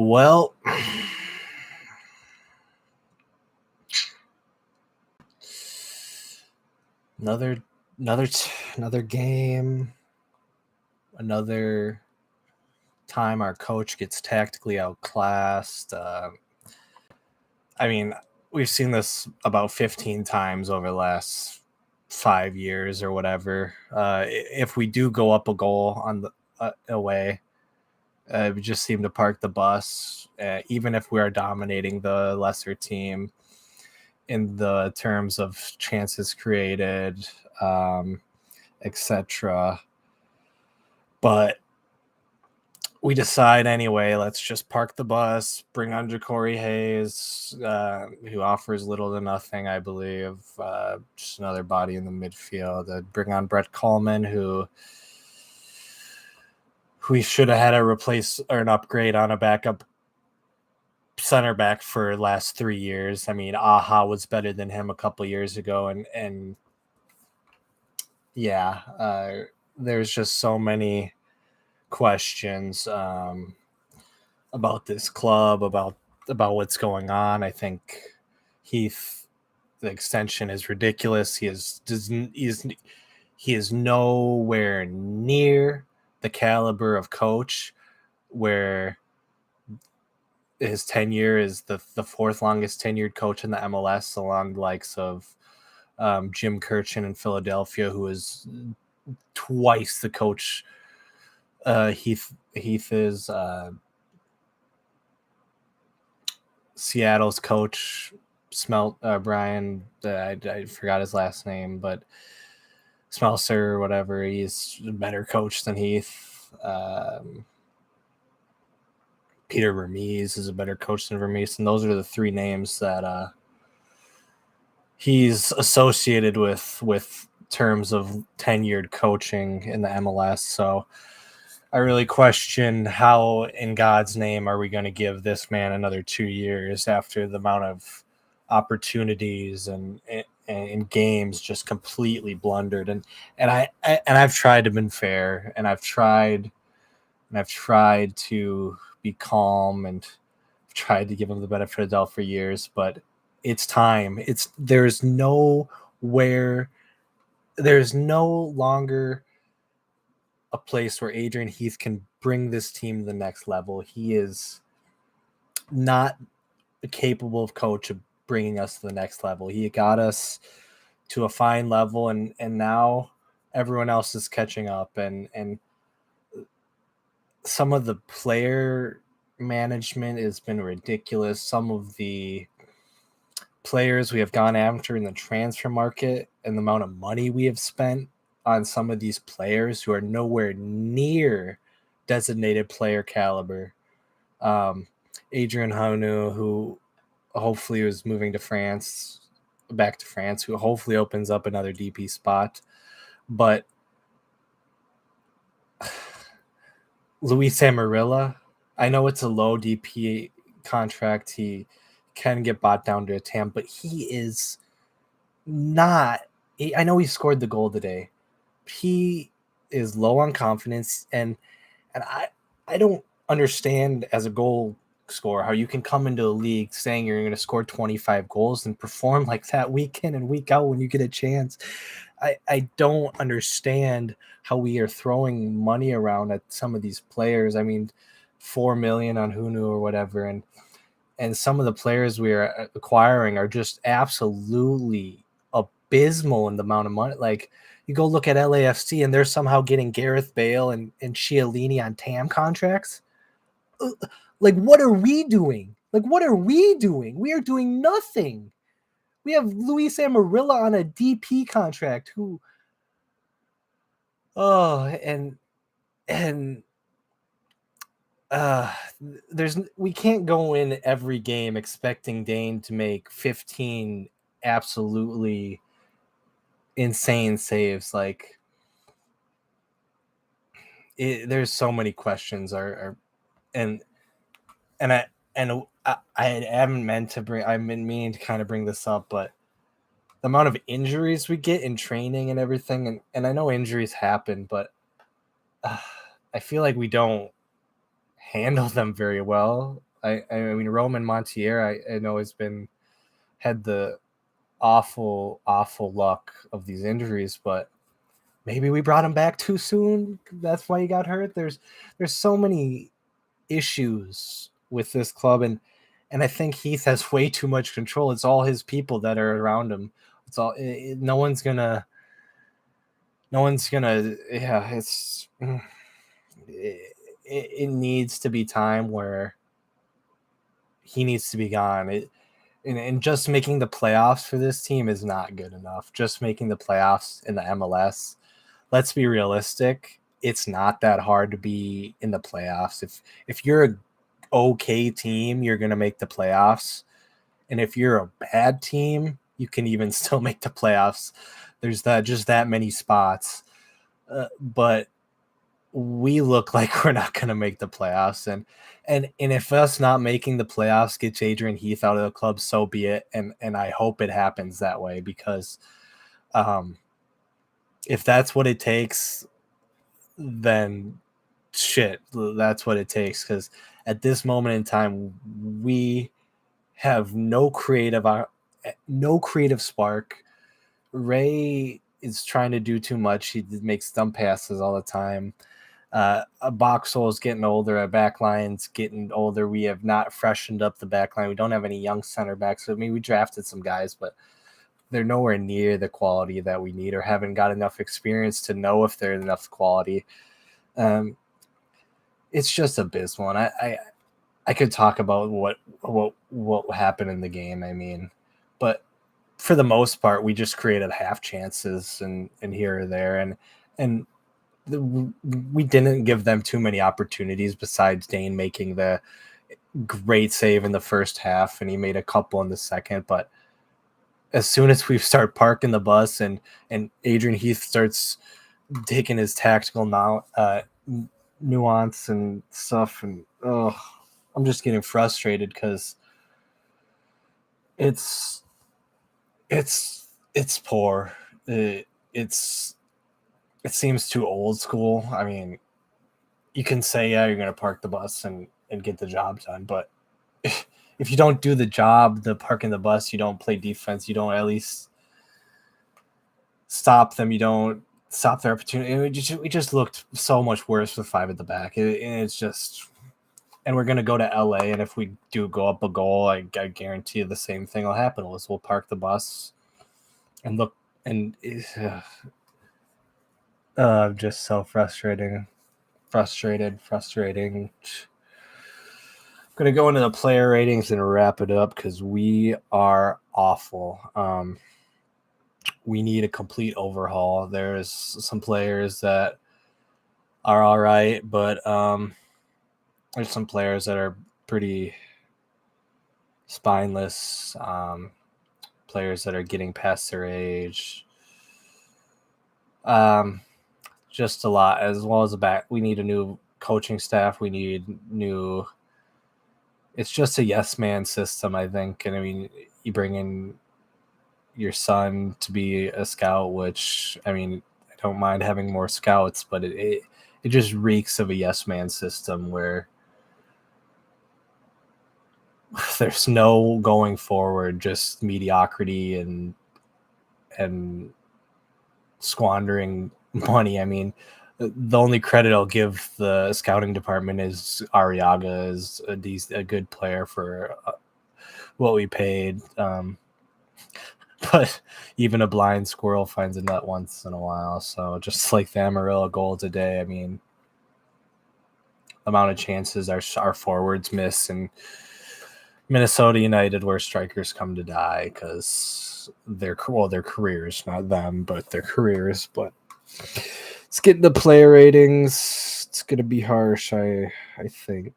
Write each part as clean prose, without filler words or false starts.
Well, another game, another time our coach gets tactically outclassed. I mean, we've seen this about 15 times over the last 5 years or whatever. If we do go up a goal on the away, we just seem to park the bus, even if we are dominating the lesser team in the terms of chances created, etc. But we decide anyway, let's just park the bus, bring on Ja'Cory Hayes, who offers little to nothing, I believe. Just another body in the midfield. Bring on Brett Coleman, who we should have had a replace or an upgrade on a backup center back for the last 3 years. I mean, Aha was better than him a couple years ago, and yeah, there's just so many questions about this club, about what's going on. I think Heath, the extension is ridiculous. He is nowhere near the caliber of coach where his tenure is the fourth longest tenured coach in the MLS, along the likes of Jim Kirchin in Philadelphia, who is twice the coach Heath is. Seattle's coach, Brian, I forgot his last name, but Smelser or whatever, he's a better coach than Heath. Peter Vermees is a better coach than Vermees, and those are the three names that he's associated with terms of tenured coaching in the MLS. So I really question how in God's name are we going to give this man another 2 years after the amount of opportunities and games just completely blundered. And I've tried to be fair, and I've tried to be calm, and tried to give him the benefit of the doubt for years, but it's time. There's no longer a place where Adrian Heath can bring this team to the next level. He is not capable of coach of bringing us to the next level. He got us to a fine level, and now everyone else is catching up, and some of the player management has been ridiculous. Some of the players we have gone after in the transfer market and the amount of money we have spent on some of these players who are nowhere near designated player caliber. Adrian Honu, who hopefully is moving to France, back to France, who hopefully opens up another DP spot. But Luis Amarilla, I know it's a low DP contract. He can get bought down to a TAM, but he is not. I know he scored the goal today. He is low on confidence, and I don't understand as a goal scorer how you can come into the league saying you're going to score 25 goals and perform like that week in and week out when you get a chance. I don't understand how we are throwing money around at some of these players. I mean, $4 million on Hunu or whatever, and some of the players we are acquiring are just absolutely abysmal in the amount of money. Like, you go look at LAFC and they're somehow getting Gareth Bale and Chiellini on TAM contracts. Like, what are we doing? We are doing nothing. We have Luis Amarilla on a DP contract who, we can't go in every game expecting Dane to make 15 absolutely insane saves. Like, there's so many questions and I haven't meant to bring. I've been meaning to kind of bring this up, but the amount of injuries we get in training and everything, and I know injuries happen, but I feel like we don't handle them very well. I mean, Roman Montier, I know has had the awful luck of these injuries, but maybe we brought him back too soon. That's why he got hurt. There's so many issues with this club, and I think Heath has way too much control. It's all his people that are around him. It's all no one's gonna yeah, it needs to be time where he needs to be gone. And just making the playoffs for this team is not good enough. Just making the playoffs in the MLS, let's be realistic. It's not that hard to be in the playoffs. If you're a okay team, you're going to make the playoffs. And if you're a bad team, you can even still make the playoffs. There's just that many spots. But we look like we're not going to make the playoffs. And if us not making the playoffs gets Adrian Heath out of the club, so be it. And I hope it happens that way, because if that's what it takes, then shit, that's what it takes. Because at this moment in time, we have no creative spark. Ray is trying to do too much. He makes dumb passes all the time. A Boxall is getting older. Our back line's getting older. We have not freshened up the back line. We don't have any young center backs. So, I mean, we drafted some guys, but they're nowhere near the quality that we need, or haven't got enough experience to know if they're enough quality. It's just abysmal. And I could talk about what happened in the game. I mean, but for the most part, we just created half chances and here or there, and we didn't give them too many opportunities besides Dane making the great save in the first half, and he made a couple in the second. But as soon as we start parking the bus and Adrian Heath starts taking his tactical nuance and stuff, and I'm just getting frustrated because it's poor. It seems too old school. I mean, you can say, yeah, you're going to park the bus and get the job done, but if you don't do the job, the parking the bus, you don't play defense, you don't at least stop them, you don't stop their opportunity. We just looked so much worse with five at the back. It's just, and we're going to go to LA, and if we do go up a goal, I guarantee you the same thing will happen. We'll park the bus and look, and just so frustrating. I'm going to go into the player ratings and wrap it up because we are awful. We need a complete overhaul. There's some players that are all right, but there's some players that are pretty spineless, players that are getting past their age. Just a lot, as well as the back. We need a new coaching staff. We need new. It's just a yes man system, I think. And I mean, you bring in your son to be a scout, which, I mean, I don't mind having more scouts, but it just reeks of a yes man system where there's no going forward, just mediocrity and squandering money. I mean, the only credit I'll give the scouting department is Arriaga is a good player for what we paid. But even a blind squirrel finds a nut once in a while. So just like the Amarillo goal today, I mean, amount of chances our forwards miss, and Minnesota United, where strikers come to die because their careers, not them, but their careers. But let's get the player ratings. It's gonna be harsh, I think.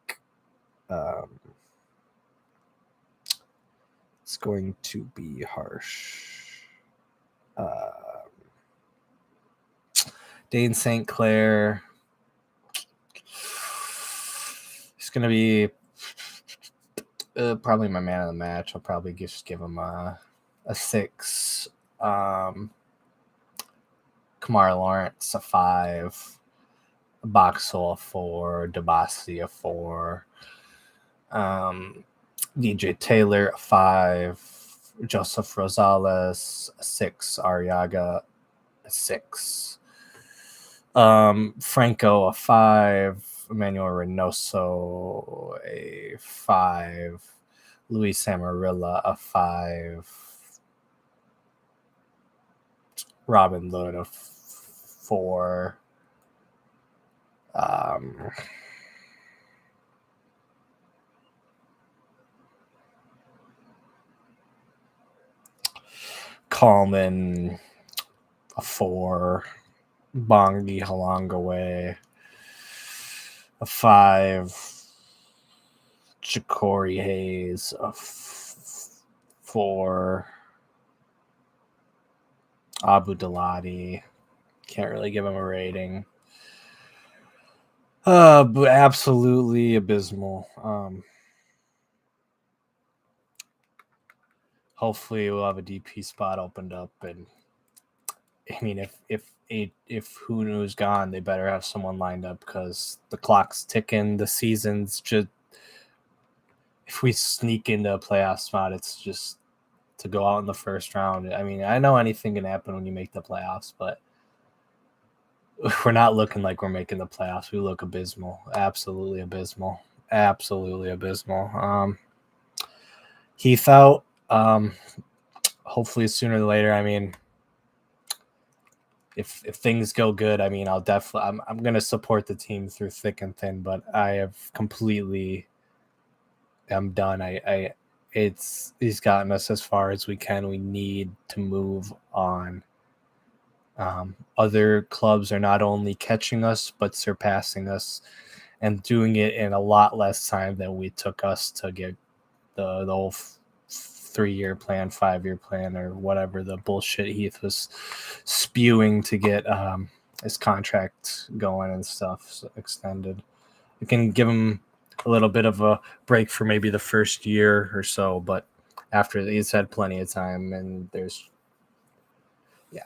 It's going to be harsh. Dane St. Clair. He's gonna be probably my man of the match. I'll probably just give him a 6. Kamar Lawrence a 5. Boxall a 4. Dabasi a 4. DJ Taylor a 5, Joseph Rosales a 6, Arriaga a 6, Franco a 5, Emmanuel Reynoso a 5, Luis Amarilla a 5, Robin Lod a 4, Coleman a 4, Bongi Halangaway a 5, Ja'Cory Hayes a 4, Abu Dalati, can't really give him a rating. But absolutely abysmal. Hopefully we'll have a DP spot opened up, and I mean, if Hunu's gone, they better have someone lined up because the clock's ticking. The season's just, if we sneak into a playoff spot, it's just to go out in the first round. I mean, I know anything can happen when you make the playoffs, but we're not looking like we're making the playoffs. We look abysmal. Absolutely abysmal. Absolutely abysmal. Heath out. Hopefully sooner than later. I mean, if things go good, I mean, I'm going to support the team through thick and thin, but I'm done. He's gotten us as far as we can. We need to move on. Other clubs are not only catching us, but surpassing us and doing it in a lot less time than we took us to get the whole 3-year plan, 5-year plan, or whatever the bullshit Heath was spewing to get his contract going and stuff extended. We can give him a little bit of a break for maybe the first year or so, but after he's had plenty of time, and there's a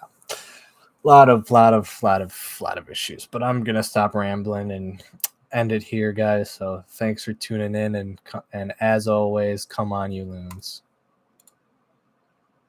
lot of issues. But I'm gonna stop rambling and end it here, guys. So thanks for tuning in, and as always, come on, you loons.